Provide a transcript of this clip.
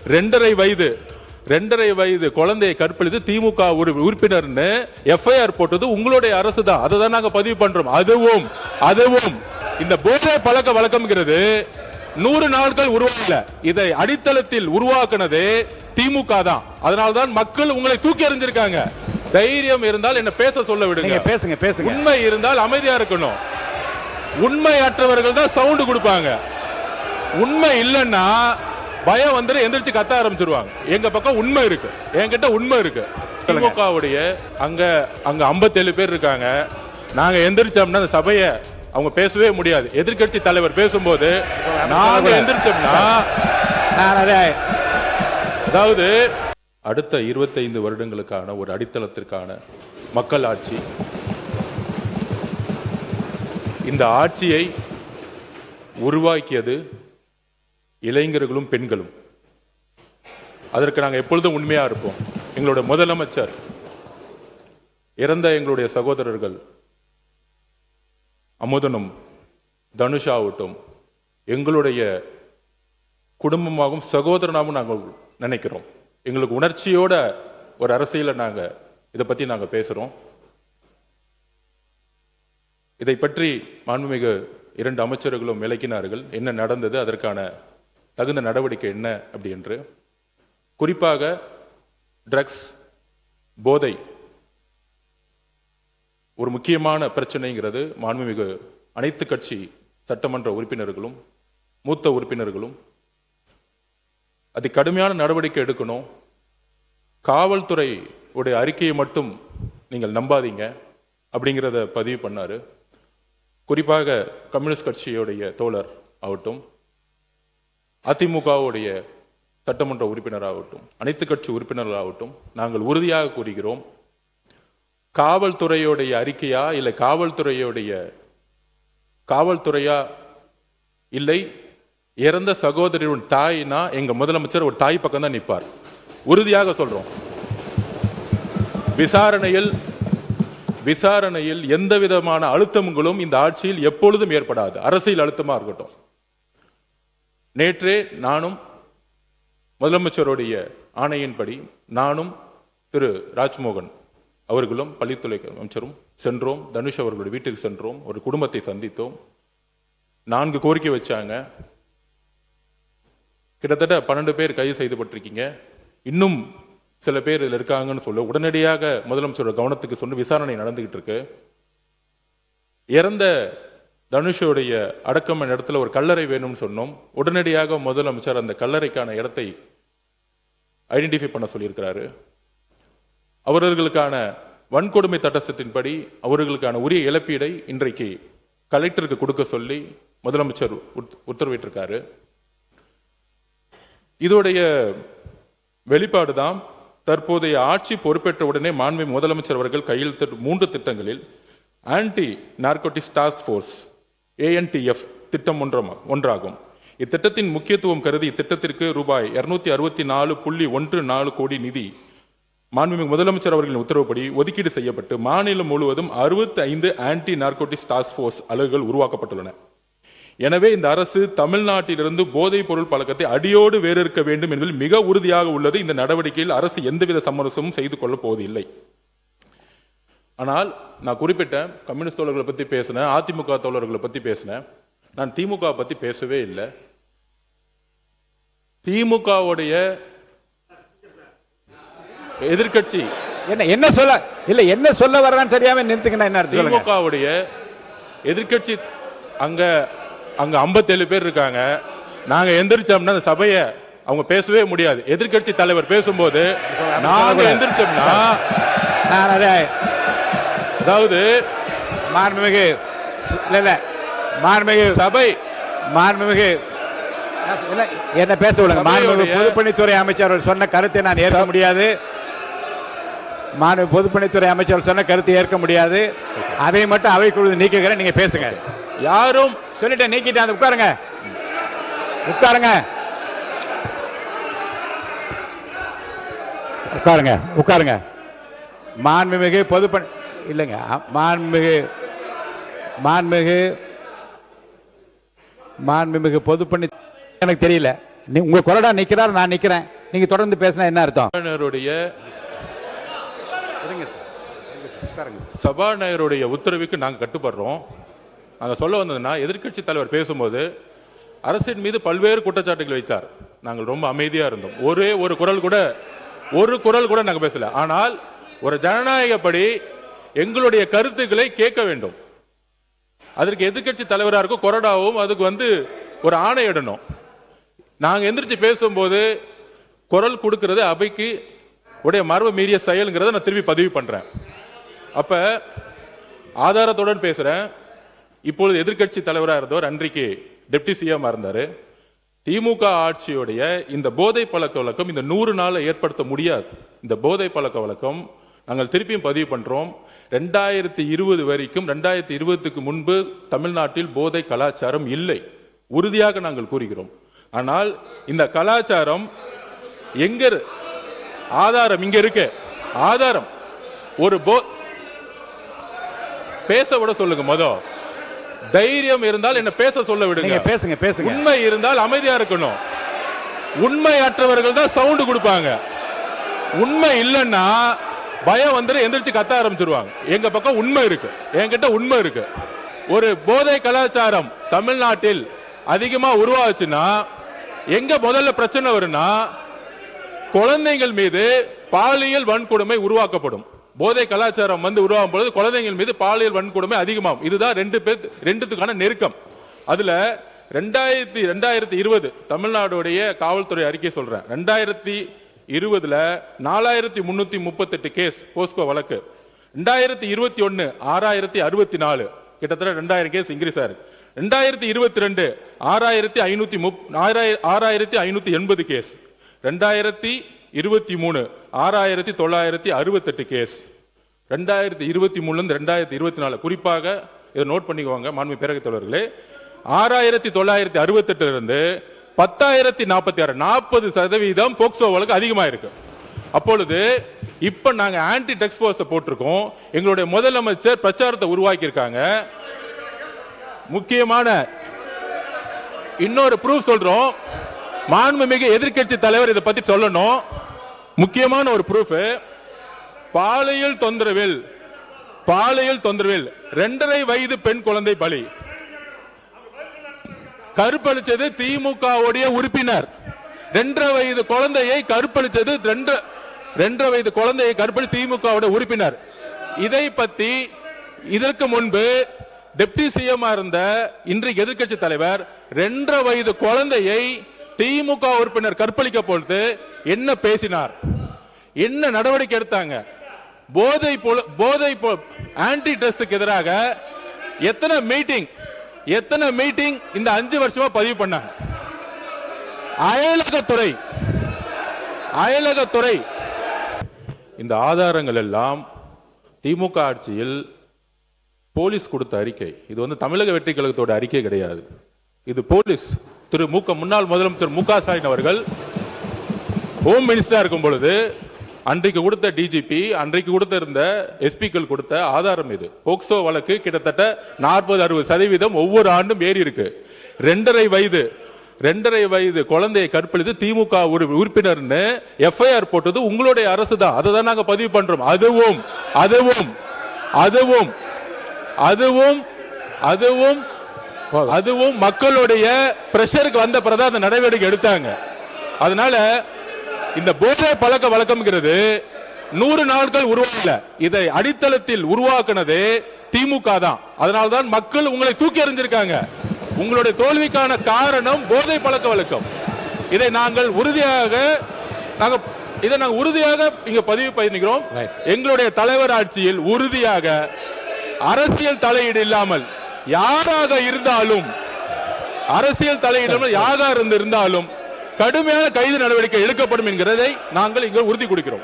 2.5 வயது குழந்தையை கற்பழித்து திமுக உறுப்பினர்னு எஃப்ஐஆர் போட்டது உங்களுடைய அரசு தான். அதை தான் நாங்க பதிவு பண்றோம். அதுவும் இந்த போதை பழக்க வழக்கம்ங்கிறது 100 நாட்கள் உருவாகல. இதை அடித்தளத்தில் உருவாக்குனதே திமுக தான். அதனால்தான் மக்கள் உங்களை தூக்கி எறிஞ்சிருக்காங்க. தைரியம் இருந்தால் என்ன பேச சொல்ல விடுங்க. பேசுங்க. உண்மை இருந்தால் அமைதியா இருக்கணும். உண்மையற்றவர்கள் தான் சவுண்ட் கொடுப்பாங்க. உண்மை இல்லைன்னா பயம் வந்து எந்திரிச்சு கத்த ஆரம்பிச்சிருவாங்க. எங்க பக்கம் உண்மை இருக்கு, என்கிட்ட உண்மை இருக்கு. திமுகவுடைய அங்க 57 பேர் இருக்காங்க. நாங்க எந்திரிச்சோம்னா அந்த சபையை அவங்க பேசவே முடியாது. எதிர்கட்சி தலைவர் பேசும்போது நாங்க எந்திரிச்சோம்னா, அதாவது அடுத்த 25 வருடங்களுக்கான ஒரு அடித்தளத்திற்கான மக்கள் ஆட்சி, இந்த ஆட்சியை உருவாக்கியது இளைஞர்களும் பெண்களும். அதற்கு நாங்கள் எப்பொழுதும் உண்மையா இருப்போம். எங்களுடைய முதலமைச்சர், இறந்த எங்களுடைய சகோதரர்கள் அமுதனும் தனுஷாவட்டும் எங்களுடைய குடும்பமாகவும் சகோதரனாகவும் நாங்கள் நினைக்கிறோம். எங்களுக்கு உணர்ச்சியோட ஒரு அரசியலை நாங்க இதை பத்தி நாங்க பேசுறோம். இதை பற்றி மாண்புமிகு 2 அமைச்சர்களும் விளக்கினார்கள். என்ன நடந்தது, அதற்கான தகுந்த நடவடிக்கை என்ன அப்படி என்று. குறிப்பாக ட்ரக்ஸ், போதை ஒரு முக்கியமான பிரச்சனைங்கிறது மாண்புமிகு அனைத்து கட்சி சட்டமன்ற உறுப்பினர்களும் மூத்த உறுப்பினர்களும் அது கடுமையான நடவடிக்கை எடுக்கணும். காவல்துறை உடைய அறிக்கையை மட்டும் நீங்கள் நம்பாதீங்க அப்படிங்கிறத பதிவு பண்ணாரு. குறிப்பாக கம்யூனிஸ்ட் கட்சியுடைய தோழர் ஆகட்டும், அதிமுகவுடைய சட்டமன்ற உறுப்பினராகட்டும், அனைத்து கட்சி உறுப்பினர்களாகட்டும், நாங்கள் உறுதியாக கூறுகிறோம், காவல்துறையுடைய அறிக்கையா இல்லை காவல்துறையா இல்லை இறந்த சகோதரியின் தாய்னா எங்க முதலமைச்சர் ஒரு தாய் பக்கம் தான் நிற்பார். உறுதியாக சொல்றோம். விசாரணையில் எந்த விதமான அழுத்தங்களும் இந்த ஆட்சியில் எப்பொழுதும் ஏற்படாது. அரசியல் அழுத்தமா இருக்கட்டும். நேற்றே நானும் முதலமைச்சருடைய ஆணையின்படி நானும் திரு ராஜ்மோகன் அவர்களும் பள்ளித்துறை அமைச்சரும் சென்றோம். தனுஷ் அவர்களுடைய வீட்டில் சென்றோம். ஒரு குடும்பத்தை சந்தித்தோம். 4 கோரிக்கை வச்சாங்க. கிட்டத்தட்ட 12 பேர் கைது செய்யப்பட்டிருக்கீங்க. இன்னும் சில பேர் இதில் இருக்காங்கன்னு சொல்ல உடனடியாக முதலமைச்சரோட கவனத்துக்கு சொன்ன விசாரணை நடந்துகிட்டு இருக்கு. இறந்த தனுஷோடைய அடக்கம் இடத்துல ஒரு கல்லறை வேணும்னு சொன்னோம். உடனடியாக முதலமைச்சர் அந்த கல்லறைக்கான இடத்தை ஐடென்டிஃபை பண்ண சொல்லியிருக்கிறாரு. அவர்களுக்கான வன்கொடுமை சட்டத்தின்படி அவர்களுக்கான உரிய இழப்பீடை இன்றைக்கு கலெக்டருக்கு கொடுக்க சொல்லி முதலமைச்சர் உத்தரவிட்டிருக்காரு. இதோடைய வெளிப்பாடுதான் தற்போதைய ஆட்சி பொறுப்பேற்ற உடனே மாண்புமிகு முதலமைச்சர் அவர்கள் கையெழுத்திட்ட 3 திட்டங்களில் anti narcotics task force ANTF திட்டம் ஒன்றாகும். இத்திட்டத்தின் முக்கியத்துவம் கருதி இத்திட்டத்திற்கு ரூபாய் 264.14 கோடி நிதி மாண்புமிகு முதலமைச்சர் அவர்களின் உத்தரவுப்படி ஒதுக்கீடு செய்யப்பட்டு மாநிலம் முழுவதும் 65 ஆன்டி நார்கோட்டிக்ஸ் டாஸ்க் போர்ஸ் அலகுகள் உருவாக்கப்பட்டுள்ளன. எனவே இந்த அரசு தமிழ்நாட்டிலிருந்து போதைப் பொருள் பழக்கத்தை அடியோடு வேறறுக்க வேண்டும் என்பதில் மிக உறுதியாக உள்ளது. இந்த நடவடிக்கையில் அரசு எந்தவித சமரசமும் செய்து கொள்ளப் போவதில்லை. ஆனால் நான் குறிப்பிட்ட கம்யூனிஸ்ட் தோழர்களை பத்தி பேசினேன், அதிமுக தோழர்களை பத்தி பேசினேன். நான் திமுக பத்தி பேசவே இல்லை. திமுகவுடைய எதிர்கட்சி என்ன சொல்ல வர்றான்னு தெரியாம நிறுத்துங்க. திமுகவுடைய எதிர்கட்சி அங்க 57 பேர் இருக்காங்க. நாங்க எந்திரிச்சோம்னா அந்த சபையை அவங்க பேசவே முடியாது. எதிர்கட்சி தலைவர் பேசும்போது நாங்க எந்திரிச்சோம்னா, அதாவது மாண்புமிகு சபை என்ன பேச விடுங்க. மாண்புமிகு பொதுப்பணித்துறை அமைச்சர் சொன்ன கருத்தை நான் ஏற்க முடியாது. மாண்புமிகு பொதுப்பணித்துறை அமைச்சர் சொன்ன கருத்தை ஏற்க முடியாது. அதை மட்டும் அவைக்குழு நீக்குகிறேன். நீங்க பேசுங்க. யாரும் சொல்லிட்டேன், நீக்கிட்டு உட்காருங்க. மாண்புமிகு பொதுப்பணி இல்லைங்க. மாண்புமிகு பொதுப்பணி எனக்கு தெரியல. உங்க கொறடா நிக்கிறார், நான் நிக்கிறேன், நீங்க தொடர்ந்து பேசினா என்ன அர்த்தம்? சபாநாயகருடைய உத்தரவுக்கு நாங்க கட்டுப்படுறோம். நாங்க சொல்ல வந்ததுன்னா, எதிர்க்கட்சி தலைவர் பேசும்போது அரசின் மீது பல்வேறு குற்றச்சாட்டுகள் வைத்தார். நாங்கள் ரொம்ப அமைதியா இருந்தோம். ஒரு குரல் கூட நாங்க பேசல. ஆனால் ஒரு ஜனநாயகப்படி எங்களுடைய கருத்துக்களை கேட்க வேண்டும். அதற்கு எதிர்க்கட்சி தலைவராக இருக்கும் கொறடாவும் அதுக்கு ஒரு ஆணையிடணும். நாங்க எந்திரிச்சு பேசும்போது குரல் கொடுக்கிறது அவைக்கு உடைய மரபு மீறிய செயல்ங்கிறத நான் திரும்பி பதிவு பண்றேன். அப்ப ஆதாரத்துடன் பேசுறேன். இப்பொழுது எதிர்க்கட்சி தலைவராக இருந்தவர் அன்றைக்கு டெப்டி சிஎம் இருந்தாரு. திமுக ஆட்சியுடைய இந்த போதை பழக்க வழக்கம் இந்த 100 நாளை ஏற்படுத்த முடியாது. இந்த போதை பழக்க வழக்கம் நாங்கள் திருப்பியும் பதிவு பண்றோம். 2020 வரைக்கும் 2020க்கு முன்பு தமிழ்நாட்டில் போதை கலாச்சாரம் இல்லை, உறுதியாக நாங்கள் கூறுகிறோம். ஆனால் இந்த கலாச்சாரம் எங்க ஆதாரம் இங்க இருக்கு. ஆதாரம் ஒரு பேச விட சொல்லுங்க. தைரியம் இருந்தால் என்ன பேச சொல்ல விடுங்க. பேசுங்க பேசுங்க. உண்மை இருந்தால் அமைதியா இருக்கணும். உண்மையற்றவர்கள் தான் சவுண்ட் கொடுப்பாங்க. உண்மை இல்லைன்னா பயம் எந்திரிச்சு கத்த ஆரம்பிச்சிருவாங்க. எங்க பக்கம் உண்மை இருக்கு, என்கிட்ட உண்மை இருக்கு. ஒரு போதை கலாச்சாரம் தமிழ்நாட்டில் அதிகமா உருவாச்சுன்னா எங்க முதல்ல பிரச்சனை வரும்னா, குழந்தைகள் மீது பாலியல் வன்கொடுமை உருவாக்கப்படும். போதை கலாச்சாரம் உருவாகும் பொழுது குழந்தைகள் மீது பாலியல் வன்கொடுமை அதிகமாகும். இதுதான் ரெண்டுத்துக்கான நெருக்கம். அதுல 2020 தமிழ்நாடுடைய காவல்துறை அறிக்கை சொல்றேன். 2020 4338 கேஸ் போஸ்கோ வழக்கு. 2021 6064, கிட்டத்தட்ட 2000 கேஸ் இன்க்ரீஸ் ஆயிருக்கு. 2022 6580 கேஸ். 2023 6968 கேஸ். 2023 2024 குறிப்பாக இதை நோட் பண்ணிக்குவாங்க மாண்புமிகு பேரவைத் தலைவர்களே. 6968 இருந்து 10,046 40% போக்சோ வழக்கு அதிகமா இருக்கு. அப்பொழுது இப்ப நாங்க ஆன்டி ட்ரக்ஸ் போர்ஸ் போட்டிருக்கோம். எங்களுடைய முதலமைச்சர் பிரச்சாரத்தை உருவாக்கி இருக்காங்க. முக்கியமான இன்னொரு ப்ரூஃப் சொல்றோம். மாண்புமிகு எதிர்க்கட்சி தலைவர் இதை பத்தி சொல்லணும். முக்கியமான ஒரு ப்ரூஃப், பாலியல் தொந்தரவில் 2.5 வயது பெண் குழந்தை பலி. கற்பழிச்சது திமுக உறுப்பினர். 2.5 வயது குழந்தையை கற்பழிச்சது 2.5 வயது குழந்தையை கற்பழி திமுக உறுப்பினர். இதை பத்தி இதற்கு முன்பு டெப்டி சிஎம் இருந்த இன்றைக்கு எதிர்க்கட்சி தலைவர் 2.5 வயது குழந்தையை திமுக உறுப்பினர் கற்பழிக்க பொழுது என்ன பேசினார், என்ன நடவடிக்கை எடுத்தாங்க? போதை ஆன்டி ட்ரக்ஸ்க்கு எதிராக எத்தனை மீட்டிங் இந்த 5 வருஷமா பதிவு பண்ணாங்க. அயலகத்துறை இந்த ஆதாரங்கள் எல்லாம் திமுக ஆட்சியில் போலீஸ் கொடுத்த அறிக்கை. இது தமிழக வெற்றி கழகத்தோட அறிக்கை கிடையாது. இது போலீஸ் முன்னாள் முதலமைச்சர் மு க ஸ்டாலின் அவர்கள் ஹோம் மினிஸ்டரா இருக்கும் பொழுது அன்றைக்கு கொடுத்த டிஜிபி, அன்றைக்கு இருந்த எஸ்பிக்கள் கொடுத்த ஆதாரம். இது போக்சோ வழக்கு கிட்டத்தட்ட 40-60% ஒவ்வொரு ஆண்டும் ஏறி இருக்கு. 2.5 வயது குழந்தையை கற்பழித்து திமுக உறுப்பினர்னு எஃப்ஐஆர் போட்டது உங்களுடைய அரசு தான். அதை தான் நாங்க பதிவு பண்றோம். அதுவும் மக்களுடைய பிரஷருக்கு வந்த பிறகு அந்த நடவடிக்கை எடுத்தாங்க. அதனால இந்த போதை பழக்க வழக்கம்ங்கிறது 100 நாட்கள் உருவாக்கல. இதை அடித்தளத்தில் உருவாக்குனதே திமுக தான். அதனால்தான் மக்கள் உங்களை தூக்கி எறிஞ்சிருக்காங்க. உங்களுடைய தோல்விக்கான காரணம் போதை பழக்க வழக்கம். இதை நாங்கள் உறுதியாக இங்க பதிவு பண்ணிக்கிறோம். எங்களுடைய தலைவர் ஆட்சியில் உறுதியாக அரசியல் தலையீடு இல்லாமல் யாராக இருந்தாலும் கடுமையான கைது நடவடிக்கை எடுக்கப்படும் என்கிறதை நாங்கள் இங்கு உறுதி கொடுக்கிறோம்.